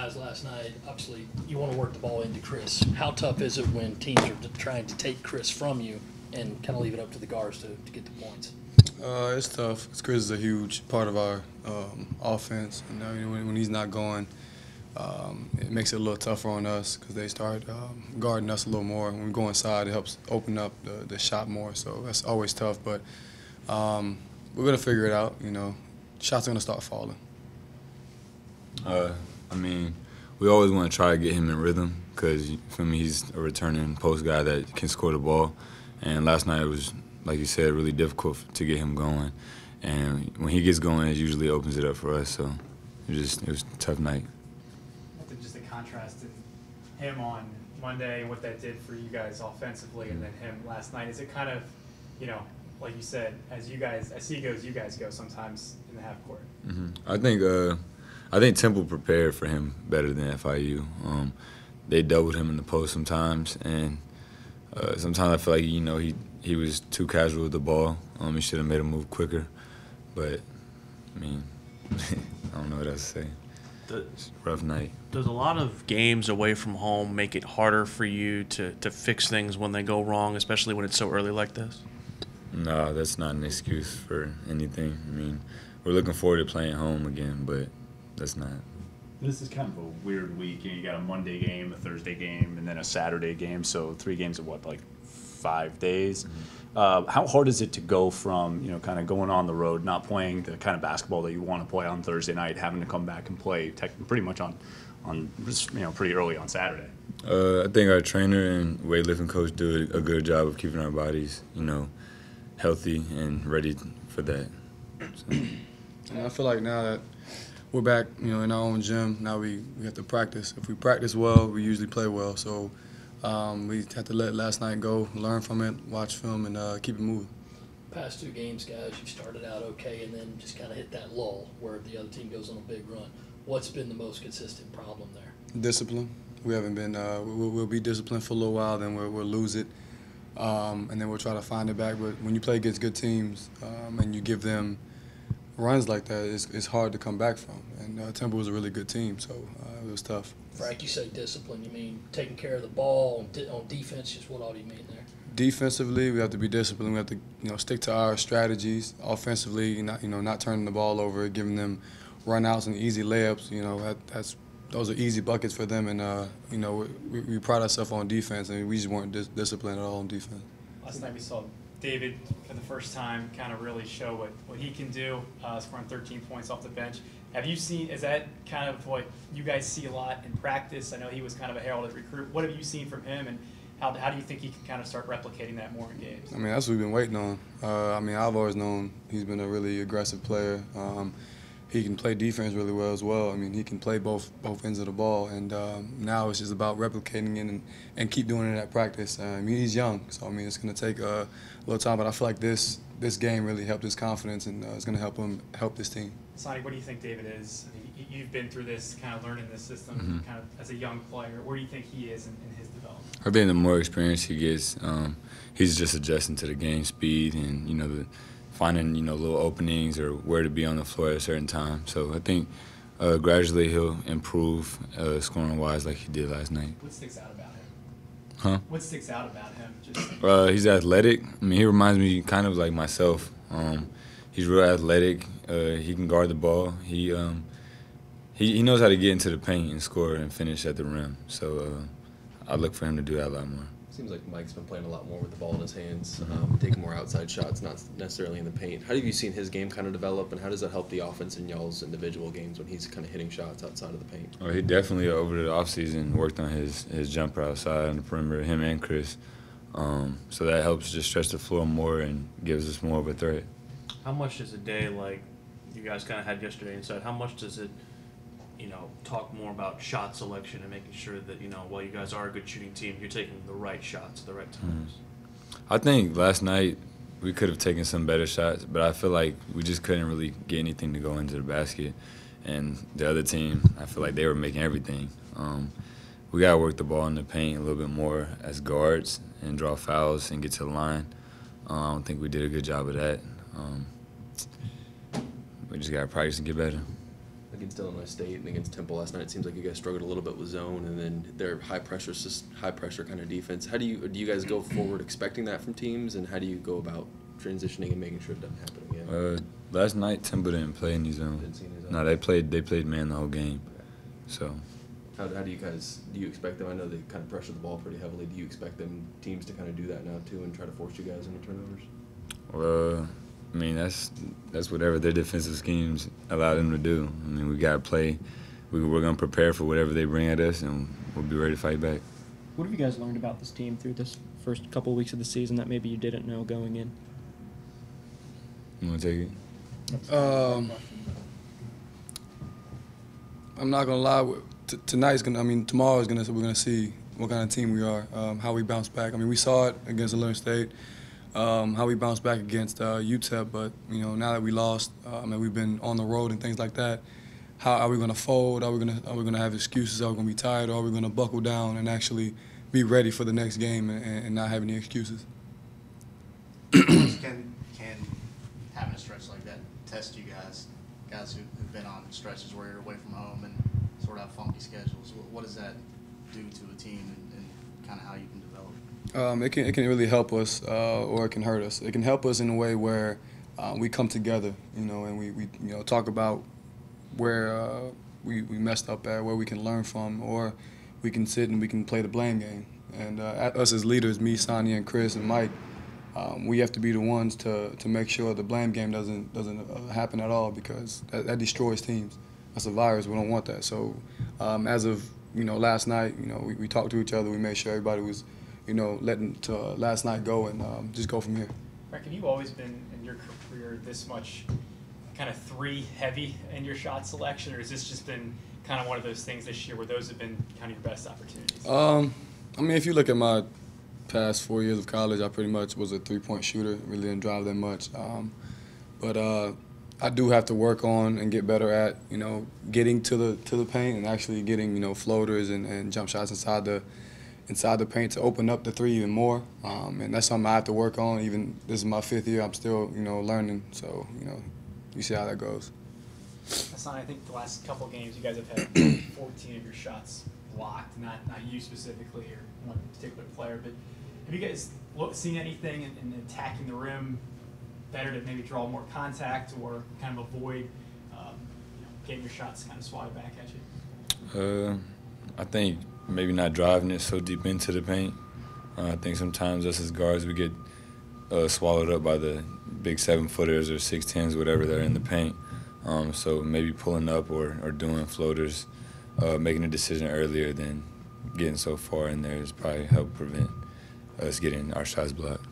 guys last night, obviously you want to work the ball into Chris. How tough is it when teams are trying to take Chris from you and kind of leave it up to the guards to get the points? It's tough. Chris is a huge part of our offense. And when he's not going, it makes it a little tougher on us because they start guarding us a little more. When we go inside, it helps open up the shot more. So that's always tough. But we're going to figure it out. Shots are going to start falling. I mean, we always want to try to get him in rhythm because, for me, he's a returning post guy that can score the ball. And last night it was, like you said, really difficult to get him going. And when he gets going, it usually opens it up for us. So it was a tough night. Just a contrast in him on Monday, what that did for you guys offensively, and then him last night. Is it kind of, like you said, as he goes, you guys go sometimes in the half court? Mm-hmm. I think Temple prepared for him better than FIU. They doubled him in the post sometimes, and sometimes I feel like he was too casual with the ball. He should have made a move quicker, but I mean, I don't know what else to say. It's a rough night. Does a lot of games away from home make it harder for you to fix things when they go wrong, especially when it's so early like this? No, that's not an excuse for anything. I mean, we're looking forward to playing home again, but that's not. This is kind of a weird week. You got a Monday game, a Thursday game, and then a Saturday game. So 3 games of 5 days. Mm-hmm. How hard is it to go from kind of going on the road, not playing the kind of basketball that you want to play on Thursday night, having to come back and play pretty much on pretty early on Saturday? I think our trainer and weightlifting coach do a good job of keeping our bodies, healthy and ready for that. So. I feel like now that we're back, in our own gym, now we have to practice. If we practice well, we usually play well. So we had to let last night go, learn from it, watch film, and keep it moving. Past 2 games, guys, you started out okay and then just kind of hit that lull where the other team goes on a big run. What's been the most consistent problem there? Discipline. We haven't been. We'll be disciplined for a little while, then we'll lose it, and then we'll try to find it back. But when you play against good teams and you give them runs like that, it's hard to come back from. And Temple was a really good team, so it was tough. Frank, you say discipline. You mean taking care of the ball on defense? Just what all do you mean there? Defensively, we have to be disciplined. We have to stick to our strategies. Offensively, not turning the ball over, giving them run-outs and easy layups. Those are easy buckets for them. And we pride ourselves on defense, and we just weren't disciplined at all on defense. Last night we saw David, for the first time, kind of really show what he can do, scoring 13 points off the bench. Is that kind of what you guys see a lot in practice? I know he was kind of a heralded recruit. What have you seen from him, and how do you think he can kind of start replicating that more in games? I mean, that's what we've been waiting on. I've always known he's been a really aggressive player. He can play defense really well as well. I mean, he can play both ends of the ball, and now it's just about replicating it and keep doing it at practice. He's young, so it's going to take a little time, but I feel like this game really helped his confidence, and it's going to help this team. Hassani, what do you think David is? You've been through this, kind of learning this system, kind of as a young player. Where do you think he is in his development? I think the more experience he gets, he's just adjusting to the game speed and finding little openings or where to be on the floor at a certain time. So I think gradually he'll improve scoring wise like he did last night. What sticks out about him? Huh? What sticks out about him? He's athletic. I mean, he reminds me kind of like myself. He's real athletic. He can guard the ball. He knows how to get into the paint and score and finish at the rim. So I look for him to do that a lot more. Seems like Mike's been playing a lot more with the ball in his hands, taking more outside shots, not necessarily in the paint. How have you seen his game kind of develop, and how does that help the offense in y'all's individual games when he's kind of hitting shots outside of the paint? Oh, he definitely, over the offseason, worked on his jumper outside on the perimeter, him and Chris. So that helps just stretch the floor more and gives us more of a threat. How much does a day like you guys kind of had yesterday inside, how much does it talk more about shot selection and making sure that, while you guys are a good shooting team, you're taking the right shots at the right times? I think last night we could have taken some better shots, but I feel like we just couldn't really get anything to go into the basket. And the other team, I feel like they were making everything. We got to work the ball in the paint a little bit more as guards and draw fouls and get to the line. I don't think we did a good job of that. We just got to practice and get better. I'll give against Illinois State and against Temple last night, it seems like you guys struggled a little bit with zone and then their high pressure kind of defense. How do you guys go forward expecting that from teams, and how do you go about transitioning and making sure it doesn't happen again? Last night Temple didn't play any zone. Didn't see any zone? No, they played man the whole game. Okay. So. How do you expect them? I know they kind of pressure the ball pretty heavily. Do you expect teams to kind of do that now too and try to force you guys into turnovers? I mean, that's whatever their defensive schemes allow them to do. I mean, we got to play. We're going to prepare for whatever they bring at us, and we'll be ready to fight back. What have you guys learned about this team through this first couple of weeks of the season that maybe you didn't know going in? You want to take it? I'm not gonna lie. Tomorrow we're gonna see what kind of team we are, how we bounce back. I mean, we saw it against Illinois State, how we bounced back against UTEP. But now that we lost, and we've been on the road and things like that, how are we gonna fold? Are we gonna have excuses? Are we gonna be tired? Or are we gonna buckle down and actually be ready for the next game and not have any excuses? Can having a stretch like that test you guys who've been on stretches where you're away from home and sort of have funky schedules? What does that do to a team and kind of how you can develop? It can really help us, or it can hurt us. It can help us in a way where we come together, and we talk about where we messed up at, where we can learn from, or we can sit and we can play the blame game. And us as leaders, me, Hassani, and Chris, and Mike, we have to be the ones to make sure the blame game doesn't happen at all, because that destroys teams. That's a virus. We don't want that. So as of last night, we talked to each other. We made sure everybody was letting last night go and just go from here. Rick, have you always been in your career this much kind of three heavy in your shot selection, or has this just been kind of one of those things this year where those have been kind of your best opportunities? I mean, if you look at my past 4 years of college, I pretty much was a three-point shooter. Really didn't drive that much. But I do have to work on and get better at, getting to the paint and actually getting, floaters and jump shots inside the paint to open up the three even more. And that's something I have to work on. Even this is my 5th year, I'm still, learning. So, you see how that goes. Hassani, I think the last couple of games you guys have had 14 of your shots blocked, not you specifically or one particular player, but have you guys seen anything in attacking the rim better to maybe draw more contact or kind of avoid getting your shots kind of swatted back at you? I think maybe not driving it so deep into the paint. I think sometimes us as guards, we get swallowed up by the big 7-footers or 6'10s, whatever, that are in the paint. So maybe pulling up or doing floaters, making a decision earlier than getting so far in there has probably helped prevent us getting our shots blocked.